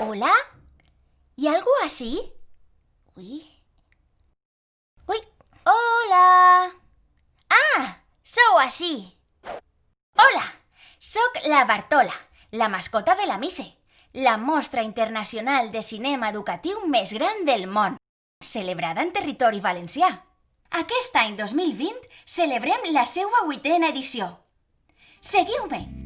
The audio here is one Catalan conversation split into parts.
¿Hola? ¿Y algo así? Ui. Ui. Hola! Ah, sou així! Hola! Soc la Bartola, la mascota de la Mise, la mostra internacional de cinema educatiu més gran del món, celebrada en territori valencià. Aquest any 2020 celebrem la seua 8a edició. Seguiu-me!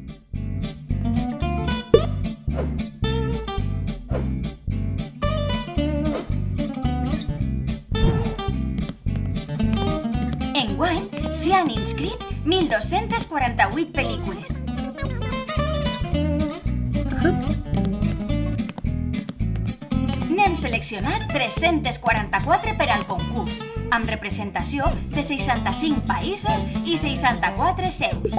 Enguany s'hi han inscrit 1.248 pel·lícules. N'hem seleccionat 344 per al concurs, amb representació de 65 països i 64 seus.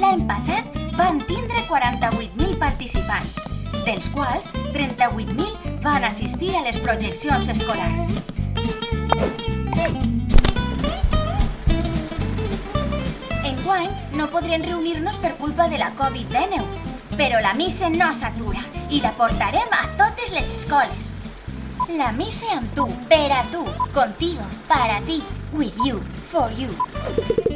L'any passat van tindre 48.000 participants, dels quals 38.000 van assistir a les projeccions escolars. Enguany no podrem reunir-nos per culpa de la Covid-19, però la Mise no s'atura i la portarem a totes les escoles. La Mise amb tu, per a tu, contigo, para ti, with you, for you.